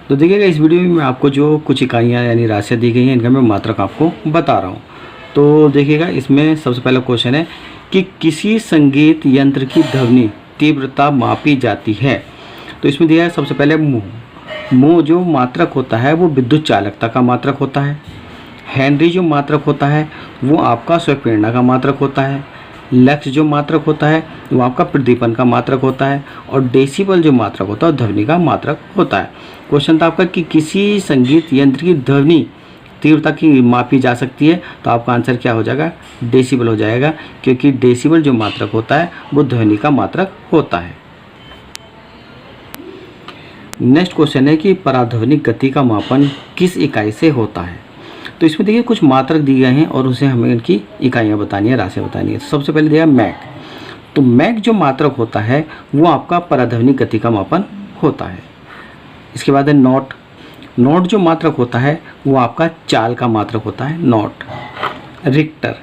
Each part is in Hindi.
तो देखिएगा इस वीडियो में मैं आपको जो कुछ इकाइयाँ यानी राशियाँ दी गई हैं इनका मैं मात्रक आपको बता रहा हूँ। तो देखिएगा इसमें सबसे पहला क्वेश्चन है कि किसी संगीत यंत्र की ध्वनि तीव्रता मापी जाती है। तो इसमें दिया है सबसे पहले मोह जो मात्रक होता है वो विद्युत चालकता का मात्रक होता है। हेनरी जो मात्रक होता है वो आपका स्वप्रेरणा का मात्रक होता है। लक्स जो मात्रक होता है वो आपका प्रदीपन का मात्रक होता है। और डेसिबल जो मात्रक होता है वो ध्वनि का मात्रक होता है। क्वेश्चन था आपका कि किसी संगीत यंत्र की ध्वनि तीव्रता की मापी जा सकती है, तो आपका आंसर क्या हो जाएगा? डेसिबल हो जाएगा, क्योंकि डेसिबल जो मात्रक होता है वो ध्वनि का मात्रक होता है। नेक्स्ट क्वेश्चन है कि पराध्वनिक गति का मापन किस इकाई से होता है। तो इसमें देखिए कुछ मात्रक दिए गए हैं और उसे हमें इनकी इकाइयाँ बतानी है, राशियाँ बतानी है। तो सबसे पहले दिया मैक। तो मैक जो मात्रक होता है वो आपका पराध्वनिक गति का मापन होता है। इसके बाद है नॉट। नॉट जो मात्रक होता है वो आपका चाल का मात्रक होता है, नॉट। रिक्टर।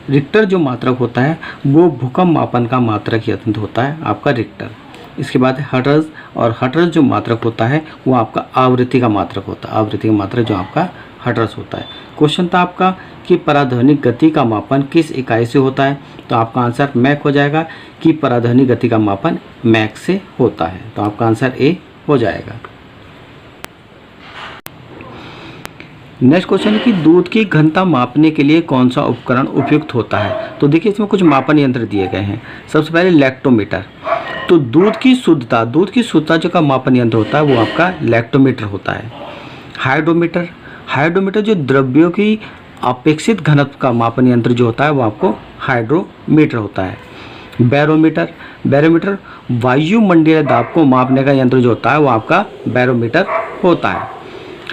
रिक्टर जो मात्रक होता है वो भूकंप मापन का मात्रक यंत्र होता है, आपका रिक्टर। इसके बाद है हर्ट्ज। और हर्ट्ज जो मात्रक होता है वो आपका आवृत्ति का मात्रक होता है, आवृत्ति का मात्रक जो आपका हर्ट्ज होता है। क्वेश्चन था आपका कि पराध्वनिक गति का मापन किस इकाई से होता है। तो आपका आंसर मैक हो जाएगा कि पराध्वनिक गति का मापन मैक से होता है। तो आपका आंसर ए हो जाएगा। नेक्स्ट क्वेश्चन है कि दूध की घनता मापने के लिए कौन सा उपकरण उपयुक्त होता है। तो देखिए इसमें कुछ मापन यंत्र दिए गए हैं। सबसे पहले लैक्टोमीटर। तो दूध की शुद्धता जो का मापन यंत्र होता है वो आपका लैक्टोमीटर होता है। हाइड्रोमीटर। हाइड्रोमीटर जो द्रव्यों की अपेक्षित घनत्व का मापन यंत्र जो होता है वो आपको हाइड्रोमीटर होता है। बैरोमीटर। बैरोमीटर वायुमंडलीय दाब को मापने का यंत्र जो होता है वो आपका बैरोमीटर होता है।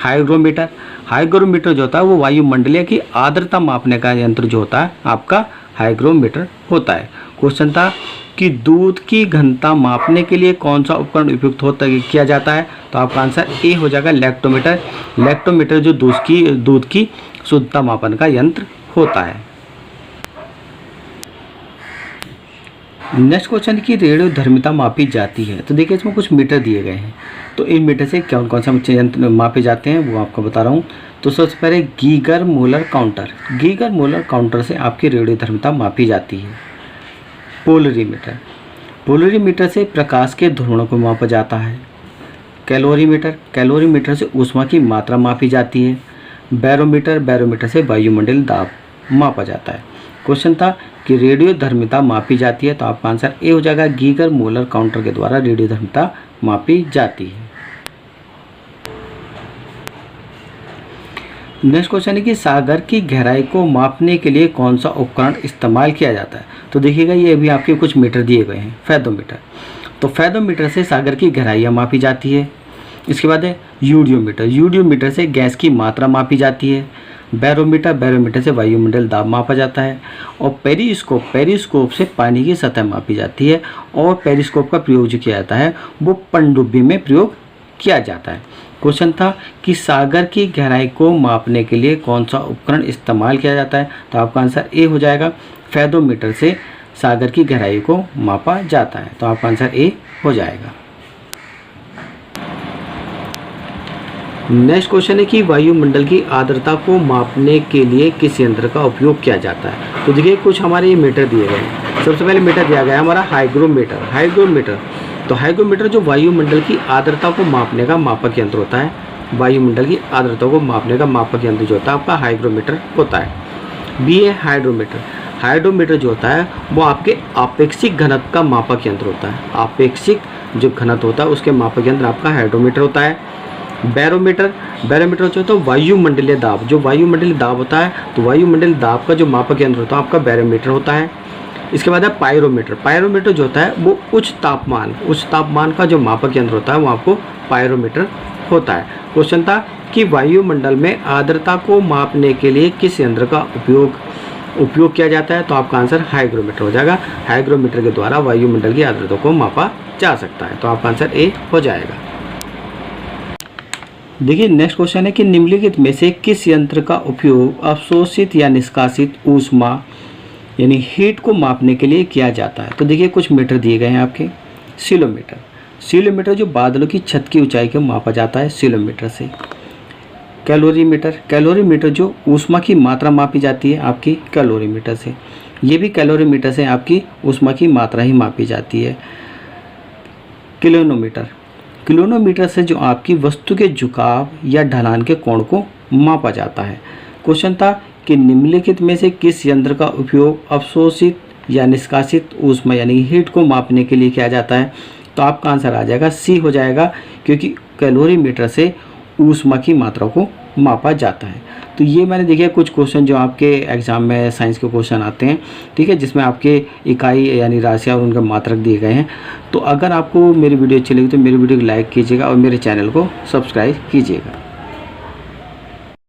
हाइग्रोमीटर। हाइग्रोमीटर जो होता है वो वायुमंडलीय की आर्द्रता मापने का यंत्र जो होता है आपका हाइग्रोमीटर होता है। क्वेश्चन था कि दूध की घनता मापने के लिए कौन सा उपकरण उपयुक्त किया जाता है। तो आपका आंसर ए हो जाएगा, लैक्टोमीटर। लैक्टोमीटर जो दूध की शुद्धता मापन का यंत्र होता है। नेक्स्ट क्वेश्चन की रेडियोधर्मिता मापी जाती है। तो देखिए इसमें कुछ मीटर दिए गए हैं। तो इन मीटर से कौन कौन सा यंत्र मापे जाते हैं वो आपको बता रहा हूँ। तो सबसे पहले Geiger molar counter. Geiger molar counter से आपकी रेडियोधर्मिता मापी जाती है। पोलरीमीटर। पोलरीमीटर से प्रकाश के ध्रुवों को मापा जाता है। कैलोरीमीटर। कैलोरीमीटर से ऊष्मा की मात्रा मापी जाती है। बैरोमीटर। बैरोमीटर से वायुमंडलीय दाब मापा जाता है। क्वेश्चन था कि रेडियोधर्मिता मापी जाती है। तो आपका आंसर ए हो जाएगा, गीगर मोलर काउंटर के द्वारा रेडियोधर्मिता मापी जाती है। नेक्स्ट क्वेश्चन है कि सागर की गहराई को मापने के लिए कौन सा उपकरण इस्तेमाल किया जाता है। तो देखिएगा ये भी आपके कुछ मीटर दिए गए हैं। फैथोमीटर। तो फैथोमीटर से सागर की गहराइयाँ मापी जाती है। इसके बाद है यूडियोमीटर। यूडियोमीटर से गैस की मात्रा मापी जाती है। बैरोमीटर। बैरोमीटर से वायुमंडल दाब मापा जाता है। और पेरिस्कोप। पेरिस्कोप से पानी की सतह मापी जाती है। और पेरिस्कोप का प्रयोग जो किया जाता है वो पनडुब्बी में प्रयोग किया जाता है। क्वेश्चन था कि सागर की गहराई को मापने के लिए कौन सा उपकरण इस्तेमाल किया जाता है। तो आपका आंसर ए हो जाएगा, फैथोमीटर से सागर की गहराई को मापा जाता है। तो आपका आंसर ए हो जाएगा। नेक्स्ट क्वेश्चन है कि वायुमंडल की आर्द्रता को मापने के लिए किस यंत्र का उपयोग किया जाता है। तो देखिए कुछ हमारे ये मीटर दिए गए हैं। सबसे पहले मीटर दिया गया है हमारा हाइग्रोमीटर। हाइग्रोमीटर। तो हाइग्रोमीटर जो वायुमंडल की आर्द्रता को मापने का मापक यंत्र होता है। वायुमंडल की आर्द्रता को मापने का मापक यंत्र जो होता है आपका हाइग्रोमीटर होता है। बी है हाइड्रोमीटर। हाइड्रोमीटर जो होता है वो आपके आपेक्षिक घनत्व का मापक यंत्र होता है। आपेक्षिक जो घनत्व होता है उसके मापक यंत्र आपका हाइड्रोमीटर होता है। बैरोमीटर। बैरोमीटर जो होता है वायुमंडलीय दाब। जो वायुमंडलीय दाब होता है तो वायुमंडलीय दाब का जो मापक यंत्र होता है आपका बैरोमीटर होता है। इसके बाद है पायरोमीटर। पायरोमीटर जो होता है वो उच्च तापमान का जो मापक यंत्र होता है वो आपको पायरोमीटर होता है। क्वेश्चन था कि वायुमंडल में आर्द्रता को मापने के लिए किस यंत्र का उपयोग किया जाता है। तो आपका आंसर हाइग्रोमीटर हो जाएगा। हाइग्रोमीटर के द्वारा वायुमंडल की आर्द्रता को मापा जा सकता है। तो आपका आंसर ए हो जाएगा। देखिए नेक्स्ट क्वेश्चन है कि निम्नलिखित में से किस यंत्र का उपयोग अवशोषित या निष्कासित ऊष्मा यानी हीट को मापने के लिए किया जाता है। तो देखिए कुछ मीटर दिए गए हैं आपके। सिलोमीटर। सीलोमीटर जो बादलों की छत की ऊंचाई को मापा जाता है सीलोमीटर से। कैलोरीमीटर, कैलोरीमीटर जो ऊष्मा की मात्रा मापी जाती है आपकी कैलोरीमीटर से। ये भी कैलोरीमीटर से आपकी ऊष्मा की मात्रा ही मापी जाती है। किलोनोमीटर, किलोनोमीटर से जो आपकी वस्तु के झुकाव या ढलान के कोण को मापा जाता है। क्वेश्चन था कि निम्नलिखित में से किस यंत्र का उपयोग अवशोषित या निष्कासित ऊष्मा यानी हीट को मापने के लिए किया जाता है। तो आपका आंसर आ जाएगा सी हो जाएगा, क्योंकि कैलोरीमीटर से ऊष्मा की मात्रा को मापा जाता है। तो ये मैंने देखिए कुछ क्वेश्चन जो आपके एग्जाम में साइंस के क्वेश्चन आते हैं, ठीक है, जिसमें आपके इकाई यानी राशियाँ और उनके मात्रक दिए गए हैं। तो अगर आपको मेरी वीडियो अच्छी लगी तो मेरी वीडियो को लाइक कीजिएगा और मेरे चैनल को सब्सक्राइब कीजिएगा।